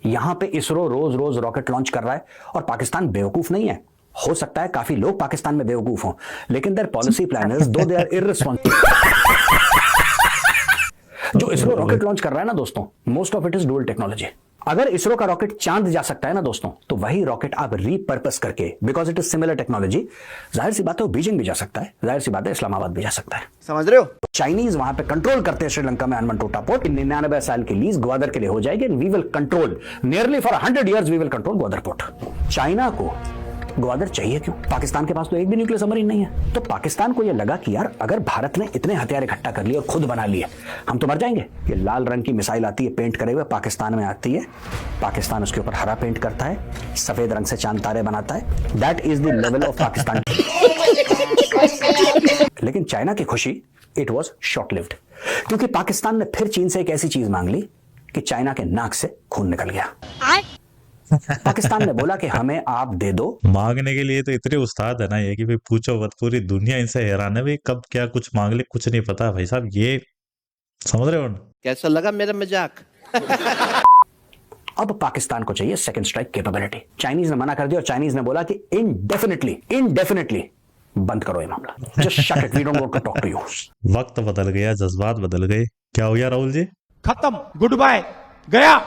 यहां पे इसरो रोज रोज rocket launch कर रहा है और पाकिस्तान बेवकूफ नहीं है। हो सकता है काफी लोग पाकिस्तान में बेवकूफ हों, लेकिन देयर पॉलिसी प्लानर्स दो दे आर इररिस्पांसिबल। जो इसरो रॉकेट लॉन्च कर रहा है ना दोस्तों, most of it is dual technology. अगर इसरो का रॉकेट चांद जा सकता है ना दोस्तों, तो वही रॉकेट आप रीपर्पस करके, because it is similar technology, जाहिर सी बात है वो बीजिंग भी जा सकता है, जाहिर सी बात है इस्लामाबाद भी जा सकता है। समझ रहे हो? चाइनीज वहां पे कंट्रोल करते हैं श्रीलंका में हनुमंटोटा पोर्ट। 99 साल की लीज ग्वादर के लिए हो जाएगी and we will control nearly for 100 years we will control Gwadar port. China को ग्वादर चाहिए क्यों? पाकिस्तान के पास तो एक भी न्यूक्लियर सबमरीन नहीं है। तो पाकिस्तान को यह लगा कि यार अगर भारत ने इतने हथियार इकट्ठा कर लिए और खुद बना लिए, हम तो मर जाएंगे। ये लाल रंग की मिसाइल आती है पेंट करे हुए, पाकिस्तान में आती है, पाकिस्तान उसके ऊपर हरा पेंट करता है, सफेद रंग से चांद तारे बनाता है। That is the level of Pakistan. लेकिन चाइना की खुशी इट वॉज शॉर्ट लिव्ड, क्योंकि पाकिस्तान ने फिर चीन से एक ऐसी चीज मांग ली कि चाइना के नाक से खून निकल गया। पाकिस्तान ने बोला कि हमें आप दे दो। मांगने के लिए तो इतने उस्ताद है ना ये कि भाई पूछो मत, पूरी दुनिया इनसे हैरान है भाई, कब क्या कुछ मांग ले कुछ नहीं पता भाई साहब। ये समझ रहे हो? कैसा लगा मेरा मजाक? अब पाकिस्तान को चाहिए सेकंड स्ट्राइक कैपेबिलिटी। चाइनीज ने मना कर दिया और चाइनीज ने बोला कि इनडेफिनेटली बंद करो ये मामला, just shut it, we don't want to talk to you. वक्त बदल गया, जज्बात बदल गए। क्या हो गया राहुल जी? खत्म, गुड बाय, गया।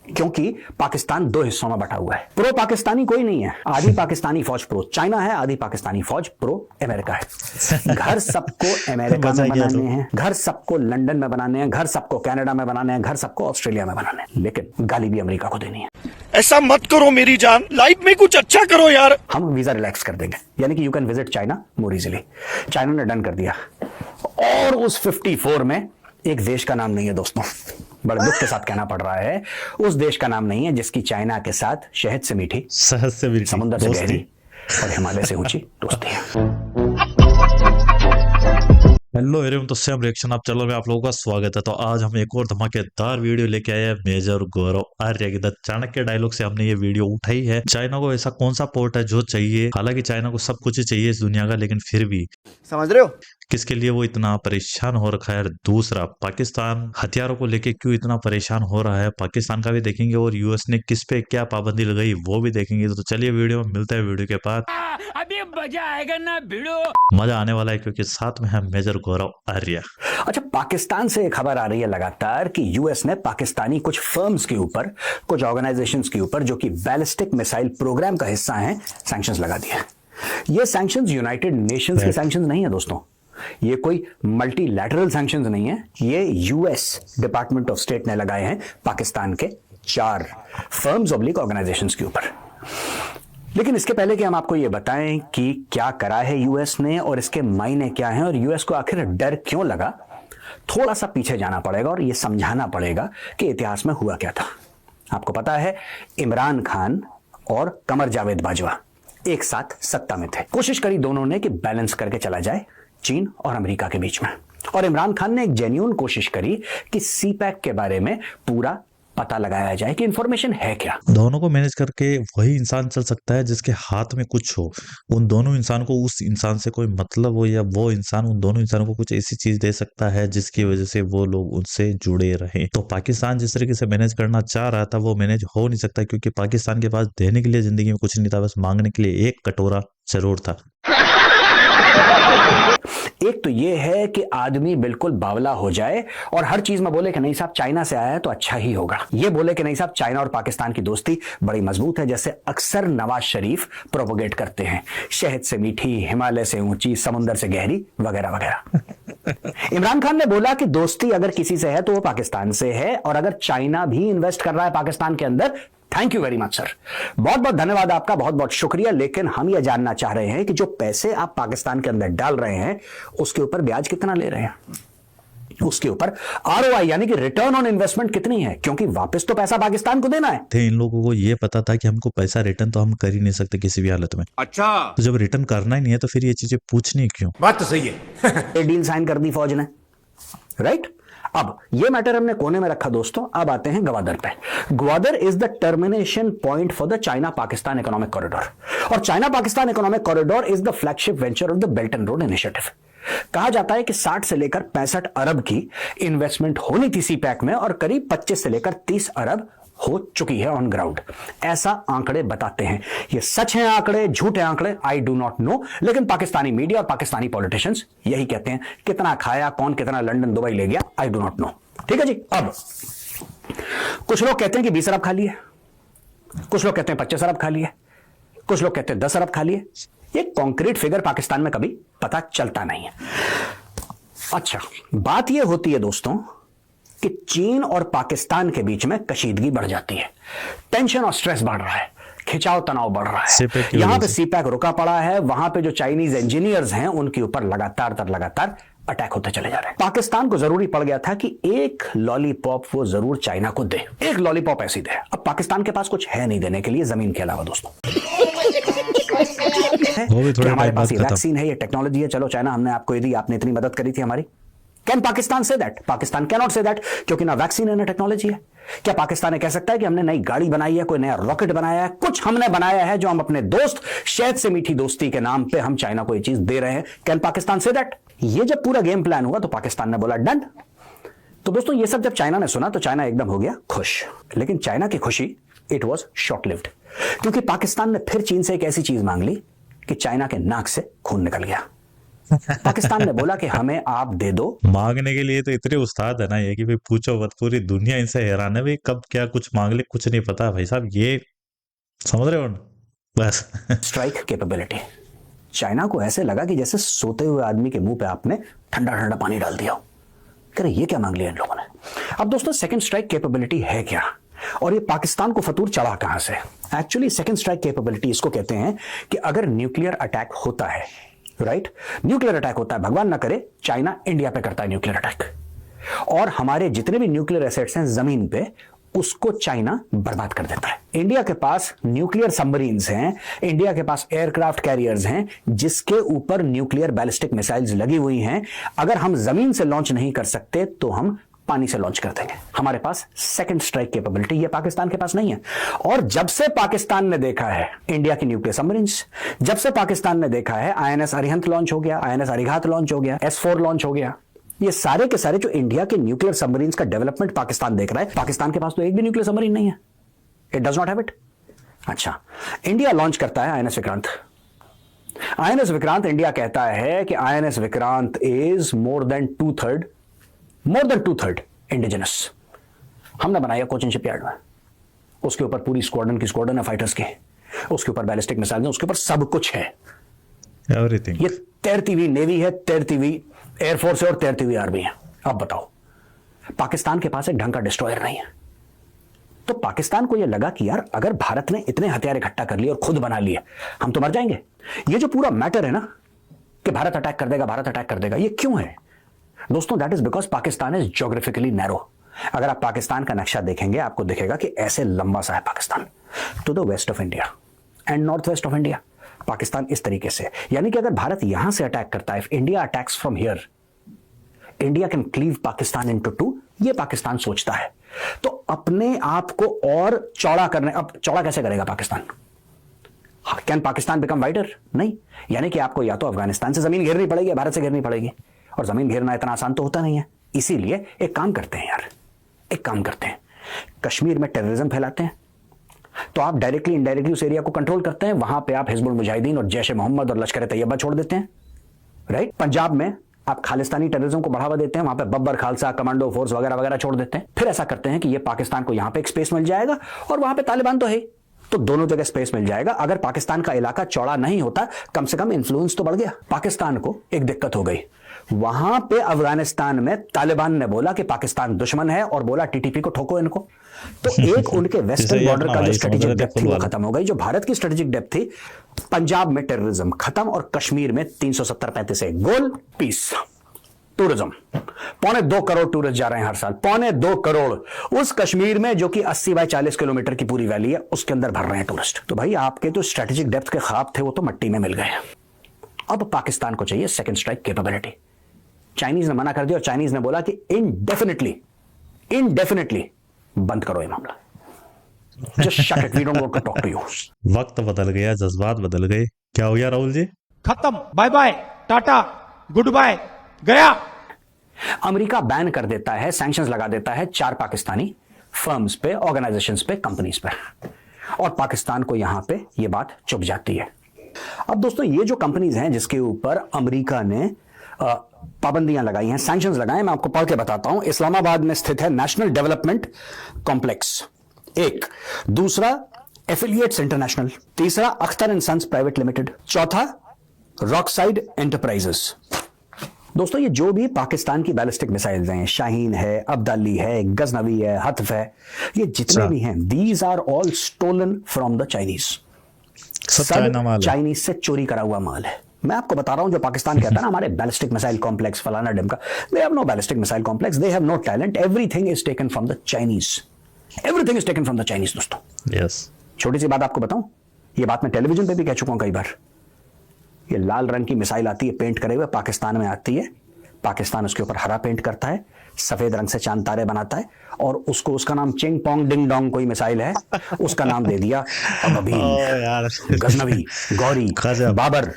क्योंकि पाकिस्तान दो हिस्सों में बटा हुआ है। प्रो पाकिस्तानी कोई नहीं है, आधी पाकिस्तानी फौज प्रो चाइना है, आधी पाकिस्तानी फौज प्रो अमेरिका है। घर सबको अमेरिका में बनाने हैं, घर सबको लंदन में बनाने हैं, घर सबको कनाडा में बनाने हैं, घर सबको ऑस्ट्रेलिया में बनाने हैं, लेकिन गाली भी अमेरिका को देनी है। ऐसा मत करो मेरी जान, लाइफ में कुछ अच्छा करो यार। हम वीजा रिलैक्स कर देंगे, यानी कि you can visit China more easily. China ने डन कर दिया और उस 54 में एक देश का नाम नहीं है दोस्तों, बड़े दुख के साथ कहना पड़ रहा है, उस देश का नाम नहीं है जिसकी चाइना के साथ शहद से मीठी, समुद्र से गहरी और हिमालय से ऊंची दोस्ती है। हेलो एवरीवन, तो सेम रिएक्शन आप चैनल में आप लोगों का स्वागत है। तो आज हम एक और धमाकेदार वीडियो लेके आए हैं मेजर गौरव आर्य की। द चाणक्य डायलॉग से हमने ये वीडियो उठाई है। चाइना को ऐसा कौन सा पोर्ट है जो चाहिए? हालांकि चाइना को सब कुछ ही चाहिए इस दुनिया का, लेकिन फिर भी समझ रहे हो किसके लिए वो इतना परेशान हो रखा है। दूसरा, पाकिस्तान हथियारों को लेके क्यों इतना परेशान हो रहा है, पाकिस्तान का भी देखेंगे और यूएस ने किस पे क्या पाबंदी लगाई वो भी देखेंगे। तो चलिए वीडियो में मिलता है, वीडियो के बाद अभी मजा आएगा ना भिड़ो, मजा आने वाला है क्योंकि साथ में है मेजर गौरव आर्य। अच्छा, पाकिस्तान से एक खबर आ रही है लगातार कि यूएस ने पाकिस्तानी कुछ फर्म्स के ऊपर, कुछ ऑर्गेनाइजेशंस के ऊपर जो कि बैलिस्टिक मिसाइल प्रोग्राम का हिस्सा हैं, सैंक्शंस लगा दिए। ये सैंक्शंस यूनाइटेड नेशंस के सैंक्शंस नहीं है दोस्तों, ये कोई मल्टीलैटरल सैंक्शंस नहीं है, ये यूएस डिपार्टमेंट ऑफ स्टेट ने लगाए हैं पाकिस्तान के 4 फर्म्स ऑब्लिक ऑर्गेनाइजेशंस के ऊपर। लेकिन इसके पहले कि हम आपको ये बताएं कि क्या करा है यूएस ने और इसके मायने क्या हैं और यूएस को आखिर डर क्यों लगा, थोड़ा सा पीछे जाना पड़ेगा और ये समझाना पड़ेगा कि इतिहास में हुआ क्या था। आपको पता है इमरान खान और कमर जावेद बाजवा एक साथ सत्ता में थे। कोशिश करी दोनों ने कि बैलेंस करके चला जाए चीन और अमेरिका के बीच में, और इमरान खान ने एक जेन्युइन कोशिश करी कि सीपैक के बारे में पूरा पता लगाया जाए कि इंफॉर्मेशन है क्या। दोनों को मैनेज करके वही इंसान चल सकता है जिसके हाथ में कुछ हो। उन दोनों इंसान को उस इंसान से कोई मतलब हो, या वो इंसान उन दोनों इंसानों को कुछ ऐसी चीज दे सकता है जिसकी वजह से वो लोग उनसे जुड़े रहें। तो पाकिस्तान जिस तरीके से मैनेज करना चाह रहा था वो मैनेज हो नहीं सकता, क्योंकि पाकिस्तान के पास देने के लिए जिंदगी में कुछ नहीं था, बस मांगने के लिए एक कटोरा जरूर था। एक तो ये है कि आदमी बिल्कुल बावला हो जाए और हर चीज में बोले कि नहीं साहब चाइना से आया है तो अच्छा ही होगा। ये बोले कि नहीं साहब चाइना और पाकिस्तान की दोस्ती बड़ी मजबूत है, जैसे अक्सर नवाज शरीफ प्रोपोगेट करते हैं, शहद से मीठी, हिमालय से ऊंची, समुद्र से गहरी वगैरह वगैरह। इमरान खान ने बोला कि दोस्ती अगर किसी से है तो वो पाकिस्तान से है, और अगर चाइना भी इन्वेस्ट कर रहा है पाकिस्तान के अंदर, thank you very much sir, बहुत बहुत धन्यवाद आपका, बहुत बहुत शुक्रिया। लेकिन हम यह जानना चाह रहे हैं कि जो पैसे आप पाकिस्तान के अंदर डाल रहे हैं उसके ऊपर ब्याज कितना ले रहे हैं, उसके ऊपर आरओआई यानी कि रिटर्न ऑन इन्वेस्टमेंट कितनी है, क्योंकि वापस तो पैसा पाकिस्तान को देना है। इन लोगों को ये पता था कि हमको पैसा रिटर्न तो हम कर ही नहीं सकते किसी भी हालत में। अच्छा, तो जब रिटर्न करना ही नहीं है तो फिर ये चीजें पूछनी क्यों? बात तो सही है। डील साइन कर दी फौज ने, राइट। अब ये मैटर हमने कोने में रखा दोस्तों, अब आते हैं ग्वादर पे। Gwadar is the termination point for the China Pakistan economic corridor, और China Pakistan economic corridor is the flagship venture of the belt and road initiative. कहा जाता है कि 60 से लेकर 65 अरब की इन्वेस्टमेंट होनी थी सीपैक में, और करीब 25 से लेकर 30 अरब हो चुकी है ऑन ग्राउंड, ऐसा आंकड़े बताते हैं। ये सच है आंकड़े, झूठे आंकड़े, आई डू नॉट नो, लेकिन पाकिस्तानी मीडिया और पाकिस्तानी पॉलिटिशियंस यही कहते हैं। कितना खाया, कौन कितना लंदन दुबई ले गया, आई डू नॉट नो। ठीक है जी। अब कुछ लोग कहते हैं कि 20 अरब खा लिए, कुछ लोग कहते हैं 25 अरब खा लिए, कुछ लोग कहते हैं 10 अरब खा लिए। ये कॉन्क्रीट फिगर पाकिस्तान में कभी पता चलता नहीं है। अच्छा, बात यह होती है दोस्तों कि चीन और पाकिस्तान के बीच में कशीदगी बढ़ जाती है, टेंशन और स्ट्रेस बढ़ रहा है, खिंचाव तनाव बढ़ रहा है। यहां पे सीपैक रुका पड़ा है, वहां पे जो चाइनीज इंजीनियर्स हैं उनके ऊपर लगातार अटैक होते चले जा रहे हैं। पाकिस्तान को जरूरी पड़ गया था कि एक लॉलीपॉप वो जरूर चाइना को दे, एक लॉलीपॉप ऐसी दे। अब पाकिस्तान के पास कुछ है नहीं देने के लिए जमीन के अलावा दोस्तों। हमारे पास ये वैक्सीन है, ये टेक्नोलॉजी है, चलो चाइना हमने आपको दी, आपने इतनी मदद करी थी हमारी। Can Pakistan say that? Pakistan can not say that, क्योंकि ना वैक्सीन है ना टेक्नोलॉजी है। क्या पाकिस्तान कह सकता है कि हमने नई गाड़ी बनाई है, कोई नया रॉकेट बनाया है? कुछ हमने बनाया है जो हम अपने दोस्त, शहद से मीठी दोस्ती के नाम पे हम चाइना को ये चीज दे रहे हैं। Can Pakistan say that? ये जब पूरा गेम प्लान हुआ तो पाकिस्तान ने बोला डन। तो दोस्तों ये सब जब चाइना ने सुना तो चाइना एकदम हो गया खुश, लेकिन चाइना की खुशी इट वॉज शॉर्ट लिव्ड, क्योंकि पाकिस्तान ने फिर चीन से एक ऐसी चीज मांग ली कि चाइना के नाक से खून निकल गया। पाकिस्तान ने बोला कि हमें आप दे दो। मांगने के लिए तो इतने उस्ताद है ना ये कि भाई पूछो मत, पूरी दुनिया इनसे हैरान है भाई, कब क्या कुछ मांग ले कुछ नहीं पता भाई साहब, ये समझ रहे हो बस। Strike capability. चाइना को ऐसे लगा कि जैसे सोते हुए आदमी के मुंह पे आपने ठंडा ठंडा पानी डाल दिया हो। कह रहे ये क्या मांग लिया इन लोगों ने। अब दोस्तों सेकंड स्ट्राइक कैपेबिलिटी है क्या, और ये पाकिस्तान को फतूर चढ़ा कहां से? एक्चुअली सेकंड स्ट्राइक कैपेबिलिटी इसको कहते हैं कि अगर न्यूक्लियर अटैक होता है, राइट, न्यूक्लियर अटैक होता है, भगवान ना करे चाइना इंडिया पे करता है न्यूक्लियर अटैक, और हमारे जितने भी न्यूक्लियर एसेट्स हैं जमीन पे उसको चाइना बर्बाद कर देता है। इंडिया के पास न्यूक्लियर सबमरीन्स हैं, इंडिया के पास एयरक्राफ्ट कैरियर्स हैं जिसके ऊपर न्यूक्लियर बैलिस्टिक मिसाइल्स लगी हुई हैं। अगर हम जमीन से लॉन्च नहीं कर सकते तो हम पानी से लॉन्च कर देंगे। हमारे पास सेकंड स्ट्राइक कैपेबिलिटी, ये पाकिस्तान के पास नहीं है। और जब से पाकिस्तान ने देखा है इंडिया की न्यूक्लियर सबमरीन्स, जब से पाकिस्तान ने देखा है INS अरिहंत लॉन्च हो गया, INS अरिघात लॉन्च हो गया, S4 लॉन्च हो गया, ये सारे के सारे जो इंडिया के न्यूक्लियर सबमरीन्स का डेवलपमेंट पाकिस्तान देख रहा है, पाकिस्तान के पास तो एक भी न्यूक्लियर सबमरीन नहीं है, it does not have it. अच्छा, इंडिया लॉन्च करता है INS Vikrant. INS Vikrant, India कहता है कि INS Vikrant is more than two third indigenous. हमने बनाया कोचिन शिपयार्ड में, उसके ऊपर पूरी स्क्वाड्रन है फाइटर्स की, उसके ऊपर बैलिस्टिक मिसाइल है, उसके ऊपर सब कुछ है, एवरीथिंग। ये तैरती हुई नेवी है, तैरती हुई एयरफोर्स है और तैरती हुई आर्मी है। अब बताओ, पाकिस्तान के पास एक ढंग का डिस्ट्रॉयर नहीं है। तो पाकिस्तान को यह लगा कि यार अगर भारत ने इतने हथियार इकट्ठा कर लिए और खुद बना लिए, हम तो मर जाएंगे। ये जो पूरा मैटर है ना कि भारत अटैक कर देगा, भारत अटैक कर देगा, ये क्यों है दोस्तों? That is because Pakistan is geographically narrow. अगर आप पाकिस्तान का नक्शा देखेंगे आपको दिखेगा कि ऐसे लंबा सा है Pakistan, to the west of India and north west of India Pakistan इस तरीके से। यानी कि अगर भारत यहां से अटैक करता है, if India attacks from here, India can cleave Pakistan into two, ये पाकिस्तान सोचता है। तो अपने आप को और चौड़ा करने, अब चौड़ा कैसे करेगा Pakistan? Can Pakistan become wider? नहीं। यानी कि आपको या तो अफगानिस्तान से जमीन घेरनी पड़ेगी या भारत से घेरनी पड़ेगी, और जमीन घेरना इतना आसान तो होता नहीं है। इसीलिए एक काम करते हैं यार, एक काम करते हैं, कश्मीर में टेररिज्म फैलाते हैं, तो आप डायरेक्टली इनडायरेक्टली उस एरिया को कंट्रोल करते हैं, वहां पे आप हिजबुल मुजाहिदीन और जैश ए मोहम्मद और लश्कर ए तैयबा छोड़ देते हैं, राइट। पंजाब में आप खालिस्तानी टेररिज्म को बढ़ावा देते हैं, वहां पे बब्बर खालसा, कमांडो फोर्स वगैरह वगैरह छोड़ देते हैं। फिर ऐसा करते हैं कि ये पाकिस्तान को यहां पे एक स्पेस मिल जाएगा और वहां पे तालिबान तो है, तो दोनों जगह स्पेस मिल जाएगा। अगर पाकिस्तान का इलाका चौड़ा नहीं होता, कम से कम इन्फ्लुएंस तो बढ़ गया। पाकिस्तान को एक दिक्कत हो गई, वहां पे अफगानिस्तान में तालिबान ने बोला कि पाकिस्तान दुश्मन है और बोला टीटीपी को ठोको इनको, तो एक उनके वेस्टर्न बॉर्डर का जो स्ट्रेटेजिक डेप्थ थी वो खत्म हो गई। जो भारत की स्ट्रेटेजिक डेप्थ थी, पंजाब में टेररिज्म खत्म और कश्मीर में 370-35 गोल पीस। टूरिज्म, 2.25 करोड़ टूरिस्ट जा रहे हैं हर साल, 2.25 करोड़ उस कश्मीर में जो कि 80/40 किलोमीटर की पूरी वैली है, उसके अंदर भर रहे हैं टूरिस्ट। तो भाई आपके तो स्ट्रेटेजिक डेप्थ के ख्वाब थे वो तो मिट्टी में मिल गए। अब पाकिस्तान को चाहिए सेकंड स्ट्राइक कैपेबिलिटी। चाइनीज ने मना कर दिया और चाइनीज ने बोला कि इनडेफिनेटली बंद करो ये मामला, just shut it, we don't want to talk to you. वक्त बदल गया, जज्बात बदल गए, क्या हो गया राहुल जी? खत्म, bye bye, tata, goodbye, गया। अमेरिका बैन कर देता है, सैंक्शंस लगा देता है 4 पाकिस्तानी फर्म्स पे, ऑर्गेनाइजेशंस पे, कंपनीज पे, और पाकिस्तान को यहां पे ये बात चुभ जाती है। अब दोस्तों ये जो कंपनीज हैं जिसके ऊपर अमेरिका ने पाबंदियां लगाई हैं, सैंक्शंस लगाए हैं, मैं आपको पढ़ के बताता हूं। इस्लामाबाद में स्थित है नेशनल डेवलपमेंट कॉम्प्लेक्स, एक। दूसरा एफिलिएट्स इंटरनेशनल, तीसरा Akhtar and sons private limited, चौथा रॉकसाइड एंटरप्राइजेस। दोस्तों ये जो भी पाकिस्तान की बैलिस्टिक मिसाइल्स हैं, शाहीन है, अब्दाली है, गजनवी है, हत्फ है, ये जितने भी हैं, these are all stolen from the Chinese. सब चाइना माल है। चाइनीज से चोरी करा हुआ माल है। मैं आपको बता रहा हूं, जो पाकिस्तान कहता है ना हमारे बैलिस्टिक मिसाइल कॉम्प्लेक्स फलाना ढिमका, they have no ballistic missile complex, they have no talent, everything is taken from the Chinese, everything is taken from the Chinese. दोस्तों यस, छोटी सी बात आपको बताऊं, ये बात मैं टेलीविजन पे भी कह चुका हूं कई बार। ये लाल रंग की मिसाइल आती है पेंट करे हुए, पाकिस्तान में आती है, पाकिस्तान उसके ऊपर हरा पेंट करता है, सफेद रंग से चांद तारे बनाता है, और उसको उसका नाम चिंग पोंग डिंग डोंग कोई मिसाइल है, उसका नाम दे दिया यार गजनवी, गौरी, गजब। Babar,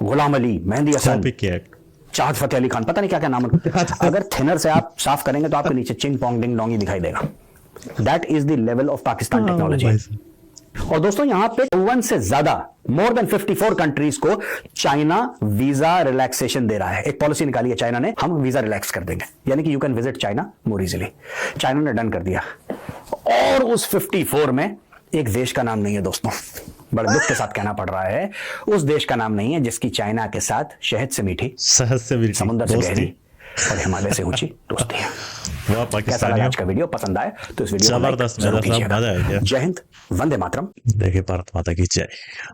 Ghulam Ali, mehndi Hasan, copy kit. चाहत फतेह अली खान, पता नहीं क्या क्या नाम है। अगर थिनर से आप साफ करेंगे तो आपके नीचे चिंग पोंग डिंग डोंग ही दिखाई देगा। That is the level of Pakistan technology. और दोस्तों यहां पे 51 से ज्यादा, मोर देन 54 कंट्रीज को चाइना वीजा रिलैक्सेशन दे रहा है। एक पॉलिसी निकाली है चाइना ने, हम वीजा रिलैक्स कर देंगे, यानी कि you can visit China more easily. China ने डन कर दिया, और उस 54 में एक देश का नाम नहीं है दोस्तों, बड़े दुख के साथ कहना पड़ रहा है, उस देश का नाम नहीं है जिसकी चाइना के साथ शहद से मीठी, शहद से मीठी, समुद्र से दोस्ती। गहरी और हिमालय से ऊंची दोस्ती है। वाह कैसा लगा पाकिस्तानियों, आज का वीडियो? पसंद आए तो इस वीडियो को लाइक जबरदस्त, जरूर मेरा साहब, कीजिएगा। मजा आ गया। जय हिंद, वंदे मातरम। देखिए भारत माता की जय।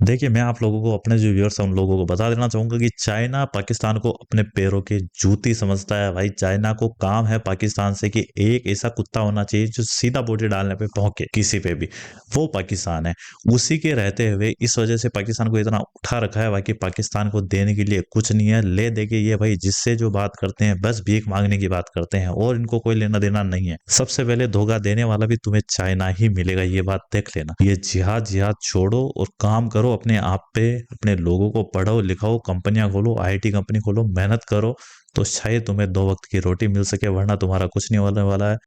देखिए मैं आप लोगों को, अपने जो व्यूअर्स हैं उन लोगों को बता देना चाहूंगा कि चाइना पाकिस्तान को अपने पैरों की जूती समझता है भाई। चाइना को काम है पाकिस्तान से कि एक ऐसा कुत्ता होना चाहिए जो सीधा बॉडी डालने पे भौंके किसी पे भी, वो पाकिस्तान है। उसी के रहते हुए इस वजह से पाकिस्तान को इतना उठा रखा है, बाकी पाकिस्तान को देने के लिए कुछ नहीं है। ले दे के ये भाई जिससे जो बात करते हैं बस भीख मांगने की बात करते हैं, और इनको कोई लेना देना नहीं है। सबसे पहले धोखा देने वाला भी तुम्हें चाइना ही मिलेगा, ये बात देख लेना। ये जिहाद छोड़ो और काम करो अपने आप पे, अपने लोगों को पढ़ो लिखाओ, कंपनियां खोलो, आईटी कंपनी खोलो, मेहनत करो, तो शायद तुम्हें 2 वक्त की रोटी मिल सके, वरना तुम्हारा कुछ नहीं होने वाला है।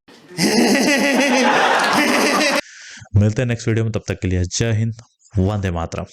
मिलते हैं नेक्स्ट वीडियो में, तब तक के लिए जय हिंद, वंदे मातरम।